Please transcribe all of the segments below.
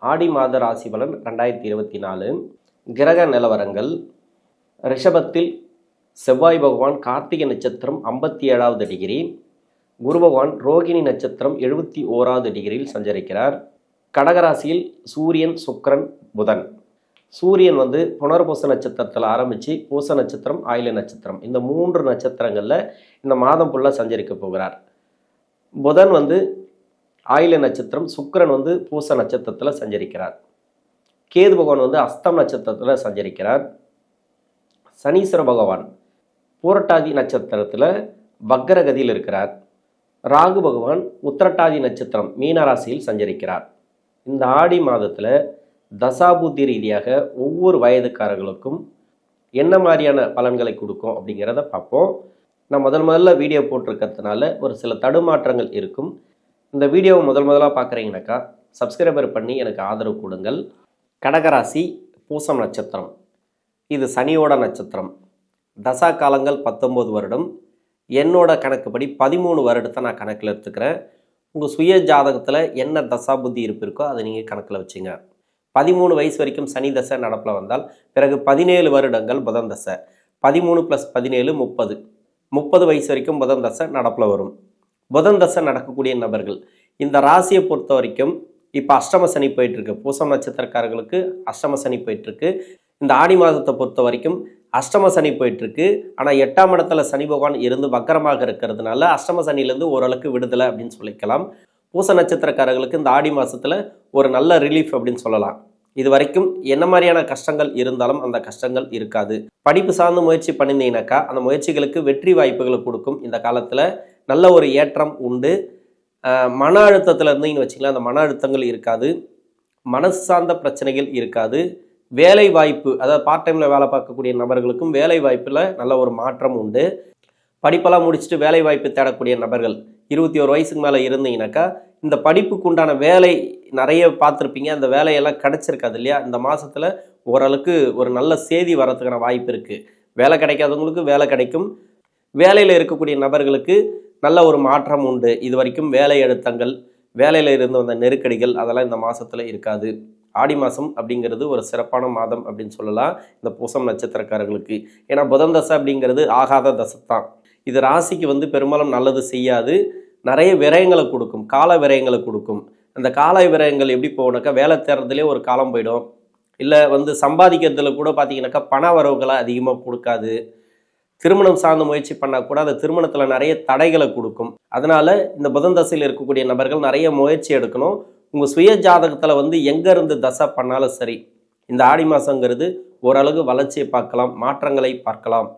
ஆடி மாத ராசி பலன் 2024 கிரக நிலவரங்கள். ரிஷபத்தில் செவ்வாய் பகவான் கார்த்திகை நட்சத்திரம் 57வது டிகிரி, குரு பகவான் ரோகிணி நட்சத்திரம் 71வது டிகிரியில் சஞ்சரிக்கிறார். கடகராசியில் சூரியன், சுக்கிரன், புதன். சூரியன் புனர்பூச நட்சத்திரத்தில் ஆரம்பித்து பூச நட்சத்திரம், ஆயில்ய நட்சத்திரம், இந்த 3 நட்சத்திரங்களில் இந்த மாதம் ஃபுல்லாக சஞ்சரிக்க போகிறார். புதன் ஆயில்ய நட்சத்திரம், சுக்கிரன் பூச நட்சத்திரத்தில் சஞ்சரிக்கிறார். கேது பகவான் அஸ்தம் நட்சத்திரத்தில் சஞ்சரிக்கிறார். சனீஸ்வர பகவான் பூரட்டாதி நட்சத்திரத்தில் வக்ரகதியில் இருக்கிறார். ராகு பகவான் உத்திரட்டாதி நட்சத்திரம் மீனராசியில் சஞ்சரிக்கிறார். இந்த ஆடி மாதத்தில் தசாபுத்தி ரீதியாக ஒவ்வொரு வயதுக்காரர்களுக்கும் என்ன மாதிரியான பலன்களை கொடுக்கும் அப்படிங்கிறத பார்ப்போம். நான் முதல்ல வீடியோ போட்டிருக்கிறதுனால ஒரு சில தடுமாற்றங்கள் இருக்கும். இந்த வீடியோவை முதலாக பார்க்குறீங்கனாக்கா சப்ஸ்கிரைபர் பண்ணி எனக்கு ஆதரவு கொடுங்கள். கடகராசி பூசம் நட்சத்திரம், இது சனியோட நட்சத்திரம். தசா காலங்கள் 19 வருடம். என்னோட கணக்குப்படி 13 வருடத்தை நான் கணக்கில் எடுத்துக்கிறேன். உங்கள் சுய ஜாதகத்தில் என்ன தசா புத்தி இருப்பிருக்கோ அதை நீங்கள் கணக்கில் வச்சுங்க. 13 வயசு வரைக்கும் சனி தசை நடப்பில் வந்தால் பிறகு 17 வருடங்கள் புதன் தசை, 13 + 17 30, 30 வயசு வரைக்கும் புதன் தசை நடப்பில் வரும். புதன் தசை நடக்கக்கூடிய நபர்கள் இந்த ராசியை பொறுத்த வரைக்கும் இப்போ அஷ்டம சனி போயிட்டுருக்கு. பூசம் நட்சத்திரக்காரர்களுக்கு அஷ்டம சனி போயிட்டுருக்கு. இந்த ஆடி மாதத்தை பொறுத்த வரைக்கும் அஷ்டம சனி போயிட்டுருக்கு. ஆனால் 8ஆம் இடத்துல சனி பகவான் இருந்து வக்கரமாக இருக்கிறதுனால அஷ்டம சனிலேருந்து ஓரளவுக்கு விடுதலை அப்படின்னு சொல்லிக்கலாம். பூச நட்சத்திரக்காரர்களுக்கு இந்த ஆடி மாதத்தில் ஒரு நல்ல ரிலீஃப் அப்படின்னு சொல்லலாம். இது வரைக்கும் என்ன மாதிரியான கஷ்டங்கள் இருந்தாலும் அந்த கஷ்டங்கள் இருக்காது. படிப்பு சார்ந்து முயற்சி பண்ணியிருந்தீங்கன்னாக்கா அந்த முயற்சிகளுக்கு வெற்றி வாய்ப்புகளை கொடுக்கும். இந்த காலத்தில் நல்ல ஒரு ஏற்றம் உண்டு. மன அழுத்தத்தில் இருந்தீங்கன்னு வச்சுக்கலாம், அந்த மன அழுத்தங்கள் இருக்காது. மனசு சார்ந்த பிரச்சனைகள் இருக்காது. வேலை வாய்ப்பு, அதாவது பார்ட் டைமில் வேலை பார்க்கக்கூடிய நபர்களுக்கும் வேலை வாய்ப்பில் நல்ல ஒரு மாற்றம் உண்டு. படிப்பெல்லாம் முடிச்சுட்டு வேலை வாய்ப்பு தேடக்கூடிய நபர்கள் 21 வயசுக்கு மேலே இருந்தீங்கன்னாக்கா இந்த படிப்புக்கு உண்டான வேலை நிறைய பார்த்துருப்பீங்க. அந்த வேலையெல்லாம் கிடச்சிருக்காது இல்லையா? இந்த மாதத்தில் ஓரளவுக்கு ஒரு நல்ல செய்தி வரதுக்கான வாய்ப்பு இருக்குது. வேலை கிடைக்காதவங்களுக்கு வேலை கிடைக்கும். வேலையில் இருக்கக்கூடிய நபர்களுக்கு நல்ல ஒரு மாற்றம் உண்டு. இது வரைக்கும் வேலை அழுத்தங்கள், வேலையில் இருந்து வந்த நெருக்கடிகள் அதெல்லாம் இந்த மாதத்தில் இருக்காது. ஆடி மாதம் அப்படிங்கிறது ஒரு சிறப்பான மாதம் அப்படின்னு சொல்லலாம் இந்த பூசம் நட்சத்திரக்காரர்களுக்கு. ஏன்னா புதன் தசை அப்படிங்கிறது ஆகாத தசை தான். இது ராசிக்கு பெரும்பாலும் நல்லது செய்யாது. நிறைய விரயங்களை கொடுக்கும், கால விரயங்களை கொடுக்கும். அந்த கால விரயங்கள் எப்படி போகணுக்கா, வேலை தேடுறதுலேயே ஒரு காலம் போயிடும். இல்லை சம்பாதிக்கிறதுல கூட பார்த்தீங்கன்னாக்கா பண வரவுகளை அதிகமாக கொடுக்காது. திருமணம் சார்ந்த முயற்சி பண்ணால் கூட அந்த திருமணத்தில் நிறைய தடைகளை கொடுக்கும். அதனால் இந்த புதன் தசையில் இருக்கக்கூடிய நபர்கள் நிறைய முயற்சி எடுக்கணும். உங்கள் சுய ஜாதகத்தில் எங்கேருந்து தசை பண்ணாலும் சரி, இந்த ஆடி மாதங்கிறது ஓரளவு வளர்ச்சியை பார்க்கலாம், மாற்றங்களை பார்க்கலாம்.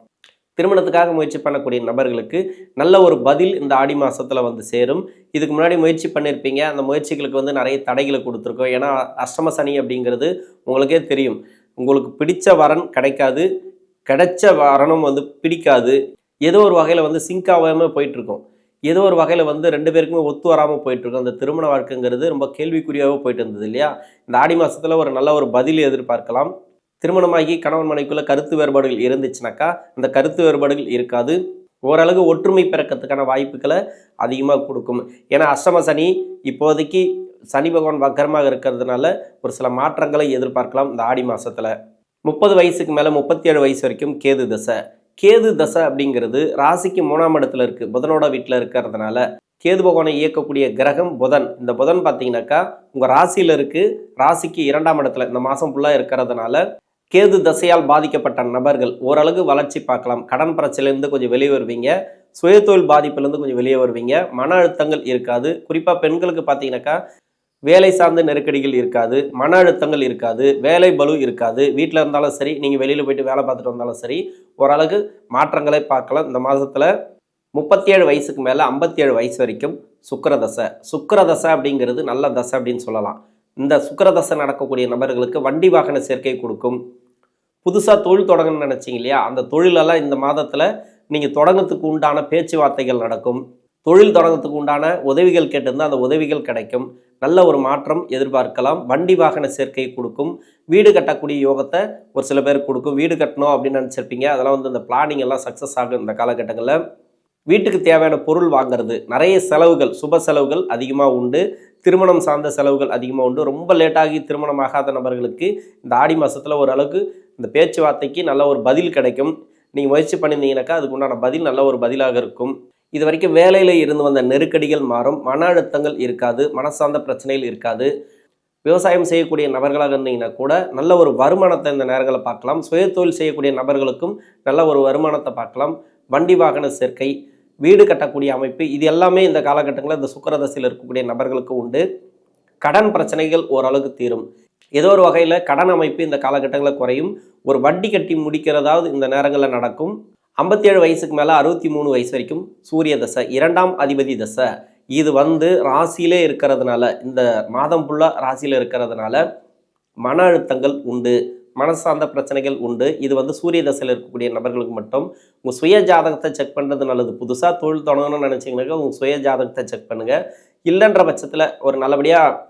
திருமணத்துக்காக முயற்சி பண்ணக்கூடிய நபர்களுக்கு நல்ல ஒரு பதில் இந்த ஆடி மாதத்தில் சேரும். இதுக்கு முன்னாடி முயற்சி பண்ணியிருப்பீங்க, அந்த முயற்சிகளுக்கு நிறைய தடைகளை கொடுத்துருக்கோம். ஏன்னா அஷ்டம சனி அப்படிங்கிறது உங்களுக்கே தெரியும். உங்களுக்கு பிடிச்ச வரன் கிடைக்காது, கிடைச்ச வரனும் பிடிக்காது. ஏதோ ஒரு வகையில் சிங்க் ஆகாமல் போயிட்டுருக்கோம். ஏதோ ஒரு வகையில் 2 பேருக்குமே ஒத்து வராமல் போயிட்டுருக்கோம். அந்த திருமண வாழ்க்கைங்கிறது ரொம்ப கேள்விக்குறியாகவே போயிட்டு இருந்தது இல்லையா? இந்த ஆடி மாதத்தில் ஒரு நல்ல ஒரு பதில் எதிர்பார்க்கலாம். திருமணமாகி கணவன் மனைவிக்குள்ள கருத்து வேறுபாடுகள் இருந்துச்சுனாக்கா அந்த கருத்து வேறுபாடுகள் இருக்காது. ஓரளவு ஒற்றுமை பிறக்கிறதுக்கான வாய்ப்புகளை அதிகமாக கொடுக்கும். ஏன்னா அஷ்டம சனி இப்போதைக்கு சனி பகவான் வக்கரமாக இருக்கிறதுனால ஒரு சில மாற்றங்களை எதிர்பார்க்கலாம் இந்த ஆடி மாதத்தில். 30 வயசுக்கு மேலே 37 வயசு வரைக்கும் கேது தசை. கேது தசை அப்படிங்கிறது ராசிக்கு 3ஆம் இடத்துல இருக்குது, புதனோட வீட்டில் இருக்கிறதுனால. கேது பகவானை இயக்கக்கூடிய கிரகம் புதன். இந்த புதன் பார்த்தீங்கன்னாக்கா உங்கள் ராசியில் இருக்குது, ராசிக்கு 2ஆம் இடத்துல இந்த மாதம் ஃபுல்லாக இருக்கிறதுனால கேது தசையால் பாதிக்கப்பட்ட நபர்கள் ஓரளவு வளர்ச்சி பார்க்கலாம். கடன் பிரச்சனையிலேருந்து கொஞ்சம் வெளியே வருவீங்க. சுயதொழில் பாதிப்புலேருந்து கொஞ்சம் வெளியே வருவீங்க. மன அழுத்தங்கள் இருக்காது. குறிப்பாக பெண்களுக்கு பார்த்தீங்கன்னாக்கா வேலை சார்ந்த நெருக்கடிகள் இருக்காது, மன அழுத்தங்கள் இருக்காது, வேலை பளு இருக்காது. வீட்டில் இருந்தாலும் சரி, நீங்கள் வெளியில் போயிட்டு வேலை பார்த்துட்டு வந்தாலும் சரி, ஓரளவுக்கு மாற்றங்களை பார்க்கலாம். இந்த மாதத்தில் 37 வயசுக்கு மேலே 57 வயசு வரைக்கும் சுக்கிரதசை. சுக்கிரதசை அப்படிங்கிறது நல்ல தசை அப்படின்னு சொல்லலாம். இந்த சுக்கிரதசை நடக்கக்கூடிய நபர்களுக்கு வண்டி வாகன சேர்க்கை கொடுக்கும். புதுசாக தொழில் தொடங்கணும்னு நினச்சிங்க இல்லையா, அந்த தொழிலெல்லாம் இந்த மாதத்தில் நீங்கள் தொடங்கத்துக்கு உண்டான பேச்சுவார்த்தைகள் நடக்கும். தொழில் தொடங்கத்துக்கு உண்டான உதவிகள் கேட்டிருந்தால் அந்த உதவிகள் கிடைக்கும். நல்ல ஒரு மாற்றம் எதிர்பார்க்கலாம். வண்டி வாகன சேர்க்கை கொடுக்கும். வீடு கட்டக்கூடிய யோகத்தை ஒரு சில பேருக்கு கொடுக்கும். வீடு கட்டணும் அப்படின்னு நினச்சிருப்பீங்க, அதெல்லாம் இந்த பிளானிங் எல்லாம் சக்ஸஸ் ஆகும். இந்த காலகட்டங்களில் வீட்டுக்கு தேவையான பொருள் வாங்கிறது, நிறைய செலவுகள், சுப செலவுகள் அதிகமாக உண்டு. திருமணம் சார்ந்த செலவுகள் அதிகமாக உண்டு. ரொம்ப லேட்டாகி திருமணம் ஆகாத நபர்களுக்கு இந்த ஆடி மாதத்தில் ஓரளவுக்கு இந்த பேச்சுவார்த்தைக்கு நல்ல ஒரு பதில் கிடைக்கும். நீங்கள் முயற்சி பண்ணியிருந்தீங்கன்னாக்கா அதுக்கு உண்டான பதில் நல்ல ஒரு பதிலாக இருக்கும். இது வரைக்கும் வேலையில் இருந்து வந்த நெருக்கடிகள் மாறும். மன அழுத்தங்கள் இருக்காது. மனசார்ந்த பிரச்சனைகள் இருக்காது. விவசாயம் செய்யக்கூடிய நபர்களாக இருந்தீங்கன்னா கூட நல்ல ஒரு வருமானத்தை இந்த நேரங்களை பார்க்கலாம். சுயதொழில் செய்யக்கூடிய நபர்களுக்கும் நல்ல ஒரு வருமானத்தை பார்க்கலாம். வண்டி வாகன சேர்க்கை, வீடு கட்டக்கூடிய அமைப்பு, இது எல்லாமே இந்த காலகட்டங்களில் இந்த சுக்கிரதசையில் இருக்கக்கூடிய நபர்களுக்கு உண்டு. கடன் பிரச்சனைகள் ஓரளவுக்கு தீரும். ஏதோ ஒரு வகையில் கடன் அமைப்பு இந்த காலகட்டங்களில் குறையும். ஒரு வட்டி கட்டி முடிக்கிறதாவது இந்த நேரங்களில் நடக்கும். 57 வயசுக்கு மேலே 63 வயசு வரைக்கும் சூரிய தசை, 2ஆம் அதிபதி தசை, இது ராசியிலே இருக்கிறதுனால, இந்த மாதம் ஃபுல்லாக ராசியில் இருக்கிறதுனால மன அழுத்தங்கள் உண்டு, மனசார்ந்த பிரச்சனைகள் உண்டு. இது சூரிய தசையில் இருக்கக்கூடிய நபர்களுக்கு மட்டும். உங்கள் சுய ஜாதகத்தை செக் பண்ணுறது நல்லது. புதுசாக தொழில் தொடங்கணும்னு நினச்சிங்கனாக்கா உங்கள் சுய ஜாதகத்தை செக் பண்ணுங்கள். இல்லைன்ற பட்சத்தில் ஒரு நல்லபடியாக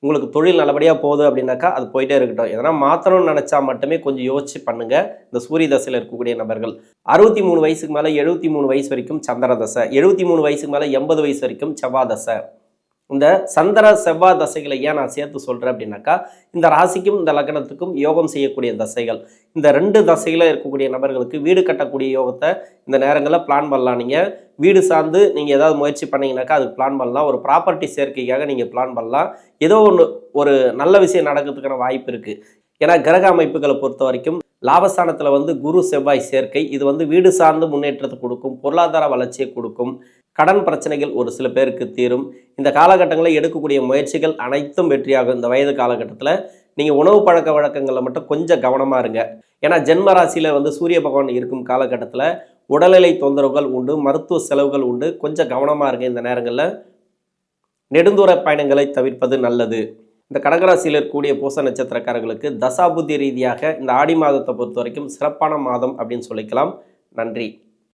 உங்களுக்கு தொழில் நல்லபடியாக போகுது அப்படின்னாக்கா அது போயிட்டே இருக்கட்டும். எதனா மாற்றணும்னு நினச்சா மட்டுமே கொஞ்சம் யோசிச்சு பண்ணுங்கள். இந்த சூரிய தசையில் இருக்கக்கூடிய நபர்கள் 63 வயசுக்கு மேலே 73 வயசு வரைக்கும் சந்திர தசை, 73 வயசுக்கு மேலே 80 வயசு வரைக்கும் செவ்வாய் தசை. இந்த சந்திர செவ்வாய் தசைகளை ஏன் நான் சேர்த்து சொல்கிறேன் அப்படின்னாக்கா, இந்த ராசிக்கும் இந்த லக்னத்துக்கும் யோகம் செய்யக்கூடிய தசைகள். இந்த 2 தசையில் இருக்கக்கூடிய நபர்களுக்கு வீடு கட்டக்கூடிய யோகத்தை இந்த நேரங்களில் பிளான் பண்ணலாம். நீங்கள் வீடு சார்ந்து நீங்கள் ஏதாவது முயற்சி பண்ணிங்கனாக்கா அதுக்கு பிளான் பண்ணலாம். ஒரு ப்ராப்பர்ட்டி சேர்க்கைக்காக நீங்கள் பிளான் பண்ணலாம். ஏதோ ஒரு நல்ல விஷயம் நடக்கிறதுக்கான வாய்ப்பு இருக்குது. ஏன்னா கிரக அமைப்புகளை பொறுத்த வரைக்கும் லாபஸ்தானத்தில் குரு செவ்வாய் சேர்க்கை, இது வீடு சார்ந்து முன்னேற்றத்தை கொடுக்கும், பொருளாதார வளர்ச்சியை கொடுக்கும். கடன் பிரச்சனைகள் ஒரு சில பேருக்கு தீரும். இந்த காலகட்டங்களில் எடுக்கக்கூடிய முயற்சிகள் அனைத்தும் வெற்றியாகும். இந்த வயது காலகட்டத்தில் நீங்கள் உணவு பழக்க வழக்கங்களில் மட்டும் கொஞ்சம் கவனமாக இருங்க. ஏன்னா ஜென்ம ராசியில் சூரிய பகவான் இருக்கும் காலகட்டத்தில் உடல்நிலை தொந்தரவுகள் உண்டு, மருத்துவ செலவுகள் உண்டு. கொஞ்சம் கவனமாக இருங்க. இந்த நேரங்களில் நெடுந்தூர பயணங்களை தவிர்ப்பது நல்லது. இந்த கடகராசியில் இருக்கக்கூடிய பூச நட்சத்திரக்காரர்களுக்கு தசாபுத்தி ரீதியாக இந்த ஆடி மாதத்தை பொறுத்த வரைக்கும் சிறப்பான மாதம் அப்படின்னு சொல்லிக்கலாம். நன்றி.